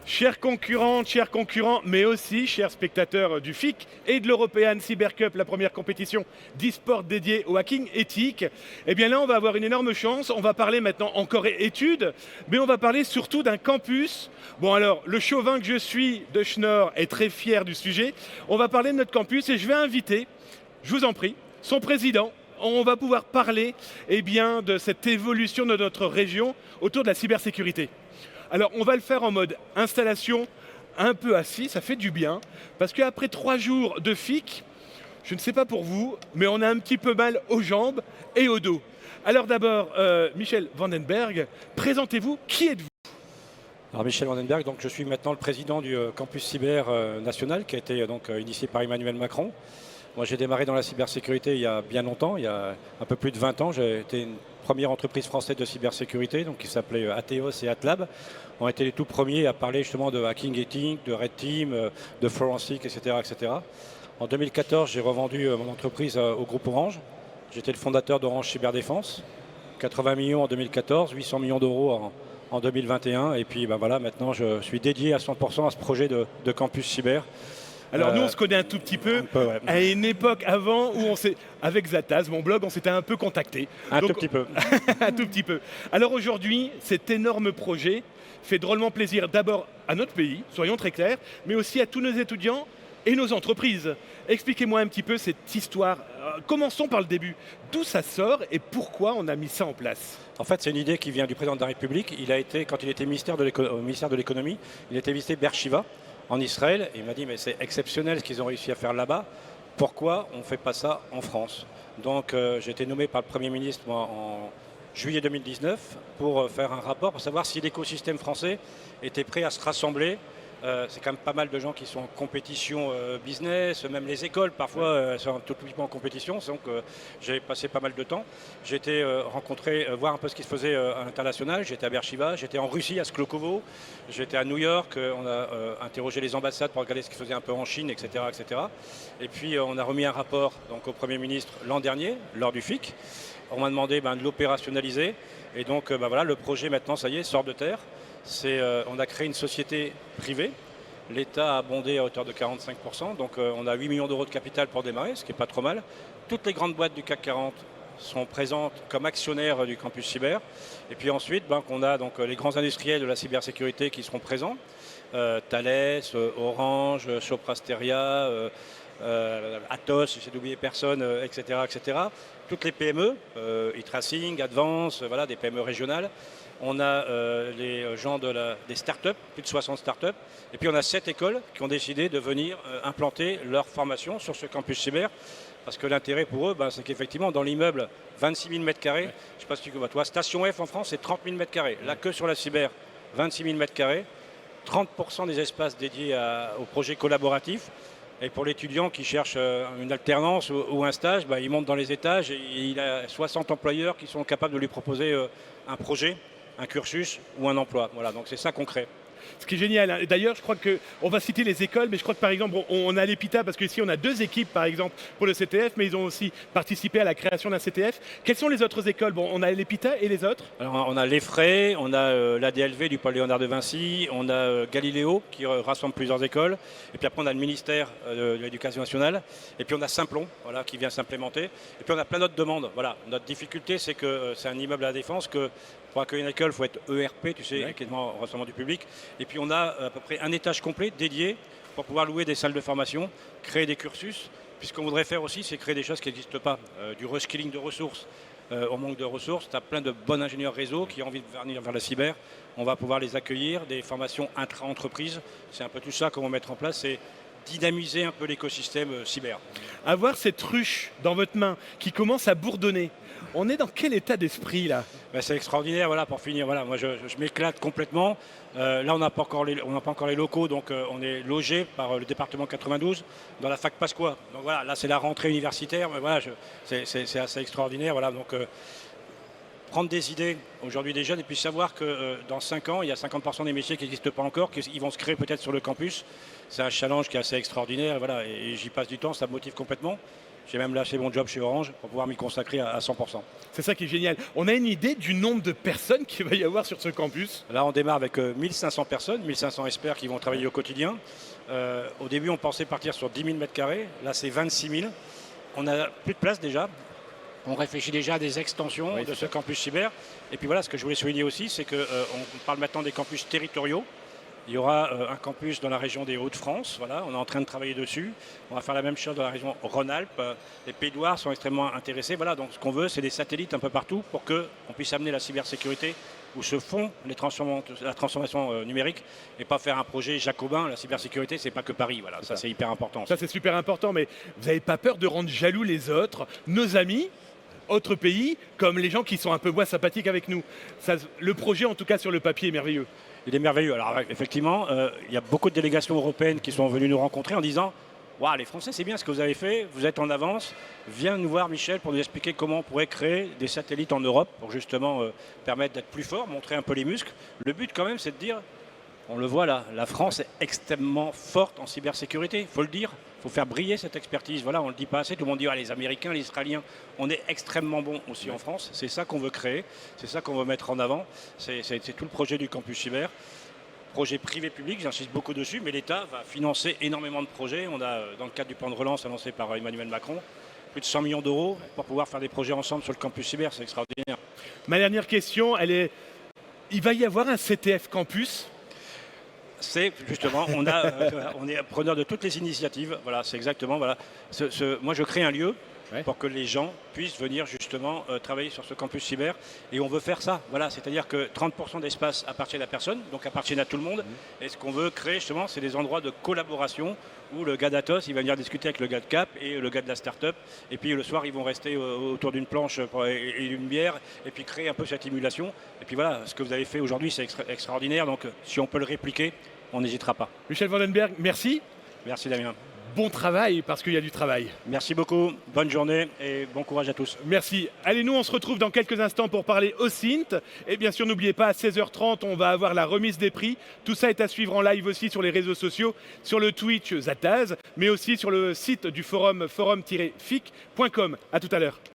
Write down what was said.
Chers concurrentes, chers concurrents, mais aussi chers spectateurs du FIC et de l'European Cyber Cup, la première compétition d'e-sport dédiée au hacking éthique, eh bien là, on va avoir une énorme chance. On va parler maintenant encore études, mais on va parler surtout d'un campus. Bon alors, le chauvin que je suis de Schnorr est très fier du sujet. On va parler de notre campus et je vais inviter, je vous en prie, son président. On va pouvoir parler de cette évolution de notre région autour de la cybersécurité. Alors, on va le faire en mode installation, un peu assis, ça fait du bien, parce qu'après 3 jours de FIC, je ne sais pas pour vous, mais on a un petit peu mal aux jambes et au dos. Alors d'abord, Michel Vandenberg, présentez-vous, qui êtes-vous? Alors Michel Vandenberg, donc je suis maintenant le président du campus cyber national qui a été initié par Emmanuel Macron. Moi j'ai démarré dans la cybersécurité il y a bien longtemps, il y a un peu plus de 20 ans. J'ai été une première entreprise française de cybersécurité donc qui s'appelait Atheos et Atlab. On a été les tout premiers à parler justement de hacking ethic, de red team, de forensic, etc., etc. En 2014, j'ai revendu mon entreprise au groupe Orange. J'étais le fondateur d'Orange Cyberdéfense. 80 millions en 2014, 800 millions d'euros en 2021. Et puis voilà, maintenant je suis dédié à 100% à ce projet de campus cyber. Alors nous, on se connaît un tout petit peu, ouais. À une époque avant où on s'est, avec Zataz, mon blog, on s'était un peu contacté. Tout petit peu. Un tout petit peu. Alors aujourd'hui, cet énorme projet fait drôlement plaisir d'abord à notre pays, soyons très clairs, mais aussi à tous nos étudiants et nos entreprises. Expliquez-moi un petit peu cette histoire. Commençons par le début. D'où ça sort et pourquoi on a mis ça en place? En fait, c'est une idée qui vient du président de la République. Il a été, quand il était au ministère de l'économie, il a été visiter Beersheba en Israël. Et il m'a dit, mais c'est exceptionnel ce qu'ils ont réussi à faire là-bas. Pourquoi on ne fait pas ça en France? Donc j'ai été nommé par le Premier ministre moi, en juillet 2019 pour faire un rapport pour savoir si l'écosystème français était prêt à se rassembler. C'est quand même pas mal de gens qui sont en compétition business, même les écoles parfois sont tout petit peu en compétition, donc j'ai passé pas mal de temps. J'ai été voir un peu ce qui se faisait à l'international, j'étais à Beersheba, j'étais en Russie à Sklokovo, j'étais à New York, on a interrogé les ambassades pour regarder ce qu'ils faisaient un peu en Chine, etc. etc. Et puis on a remis un rapport donc, au Premier ministre l'an dernier, lors du FIC. On m'a demandé de l'opérationnaliser et donc voilà, le projet maintenant, ça y est, sort de terre. On a créé une société privée. L'État a abondé à hauteur de 45%. Donc on a 8 millions d'euros de capital pour démarrer, ce qui n'est pas trop mal. Toutes les grandes boîtes du CAC 40 sont présentes comme actionnaires du campus cyber. Et puis ensuite, on a donc, les grands industriels de la cybersécurité qui seront présents. Thales, Orange, Sopra Steria, Atos, j'essaie d'oublier personne, etc., etc. Toutes les PME, e-tracing, Advance, voilà, des PME régionales. On a les gens des startups, plus de 60 startups. Et puis on a 7 écoles qui ont décidé de venir implanter leur formation sur ce campus cyber. Parce que l'intérêt pour eux, c'est qu'effectivement, dans l'immeuble, 26 000 m², je ne sais pas si tu vois, toi, Station F en France, c'est 30 000 m². Là, que sur la cyber, 26 000 m², 30% des espaces dédiés au projet collaboratif. Et pour l'étudiant qui cherche une alternance ou un stage, il monte dans les étages et il a 60 employeurs qui sont capables de lui proposer un projet, un cursus ou un emploi. Voilà, donc c'est ça qu'on crée. Ce qui est génial, hein. D'ailleurs, je crois qu'on va citer les écoles, mais je crois que par exemple, on a l'EPITA, parce qu'ici on a 2 équipes par exemple pour le CTF, mais ils ont aussi participé à la création d'un CTF. Quelles sont les autres écoles? Bon, on a l'EPITA et les autres? Alors, on a l'EFRAY, on a l'ADLV du Paul Léonard de Vinci, on a Galiléo qui rassemble plusieurs écoles, et puis après on a le ministère de l'Éducation nationale, et puis on a Simplon voilà, qui vient s'implémenter, et puis on a plein d'autres demandes. Voilà. Notre difficulté, c'est que c'est un immeuble à la Défense, que pour accueillir une école, il faut être ERP, tu sais, équipement rassemblement du public. Et puis on a à peu près un étage complet dédié pour pouvoir louer des salles de formation, créer des cursus. Puis ce qu'on voudrait faire aussi, c'est créer des choses qui n'existent pas. Du reskilling de ressources. On manque de ressources. Tu as plein de bons ingénieurs réseau qui ont envie de venir vers la cyber. On va pouvoir les accueillir, des formations intra-entreprises. C'est un peu tout ça qu'on va mettre en place. C'est dynamiser un peu l'écosystème cyber. Avoir cette ruche dans votre main qui commence à bourdonner, on est dans quel état d'esprit là? C'est extraordinaire, voilà, pour finir. Voilà, moi je m'éclate complètement. Là, on n'a pas encore les locaux, donc on est logé par le département 92 dans la fac Pasqua. Donc voilà, là c'est la rentrée universitaire. Mais voilà, c'est assez extraordinaire. Voilà, donc prendre des idées aujourd'hui des jeunes et puis savoir que dans 5 ans, il y a 50% des métiers qui n'existent pas encore, qu'ils vont se créer peut-être sur le campus. C'est un challenge qui est assez extraordinaire. Voilà, et j'y passe du temps, ça me motive complètement. J'ai même lâché mon job chez Orange pour pouvoir m'y consacrer à 100%. C'est ça qui est génial. On a une idée du nombre de personnes qu'il va y avoir sur ce campus? Là, on démarre avec 1500 personnes, 1500 experts qui vont travailler au quotidien. Au début, on pensait partir sur 10 000 m². Là, c'est 26 000. On a plus de place déjà. On réfléchit déjà à des extensions de ce campus cyber. Et puis voilà, ce que je voulais souligner aussi, c'est qu'on parle maintenant des campus territoriaux. Il y aura un campus dans la région des Hauts-de-France. Voilà, on est en train de travailler dessus. On va faire la même chose dans la région Rhône-Alpes. Les Pays de Loire sont extrêmement intéressés. Voilà, donc ce qu'on veut, c'est des satellites un peu partout pour qu'on puisse amener la cybersécurité où se font la transformation numérique et pas faire un projet jacobin. La cybersécurité, c'est pas que Paris. Voilà, ça c'est hyper important. Ça, c'est super important, mais vous n'avez pas peur de rendre jaloux les autres, nos amis, autres pays, comme les gens qui sont un peu moins sympathiques avec nous? Le projet, en tout cas sur le papier, est merveilleux. Il est merveilleux. Alors effectivement, il y a beaucoup de délégations européennes qui sont venues nous rencontrer en disant « Waouh, les Français, c'est bien ce que vous avez fait, vous êtes en avance. Viens nous voir, Michel, pour nous expliquer comment on pourrait créer des satellites en Europe pour justement permettre d'être plus fort, montrer un peu les muscles. » Le but quand même, c'est de dire, on le voit là, la France est extrêmement forte en cybersécurité, il faut le dire. Il faut faire briller cette expertise. Voilà, on ne le dit pas assez. Tout le monde dit les Américains, les Israéliens. On est extrêmement bon aussi en France. C'est ça qu'on veut créer. C'est ça qu'on veut mettre en avant. C'est tout le projet du campus cyber. Projet privé-public, j'insiste beaucoup dessus, mais l'État va financer énormément de projets. On a, dans le cadre du plan de relance annoncé par Emmanuel Macron, plus de 100 millions d'euros pour pouvoir faire des projets ensemble sur le campus cyber. C'est extraordinaire. Ma dernière question, il va y avoir un CTF campus? C'est justement, on est preneur de toutes les initiatives. Voilà, c'est exactement. Voilà. Moi, je crée un lieu pour que les gens puissent venir justement travailler sur ce campus cyber. Et on veut faire ça. Voilà, c'est-à-dire que 30% d'espace appartiennent à personne, donc appartiennent à tout le monde. Et ce qu'on veut créer justement, c'est des endroits de collaboration où le gars d'Atos, il va venir discuter avec le gars de Cap et le gars de la start-up. Et puis le soir, ils vont rester autour d'une planche et d'une bière et puis créer un peu cette émulation. Et puis voilà, ce que vous avez fait aujourd'hui, c'est extraordinaire. Donc si on peut le répliquer, on n'hésitera pas. Michel Vandenberg, merci. Merci Damien. Bon travail, parce qu'il y a du travail. Merci beaucoup, bonne journée et bon courage à tous. Merci. Allez, nous, on se retrouve dans quelques instants pour parler OSINT. Et bien sûr, n'oubliez pas, à 16h30, on va avoir la remise des prix. Tout ça est à suivre en live aussi sur les réseaux sociaux, sur le Twitch Zataz, mais aussi sur le site du forum, forum-fic.com. À tout à l'heure.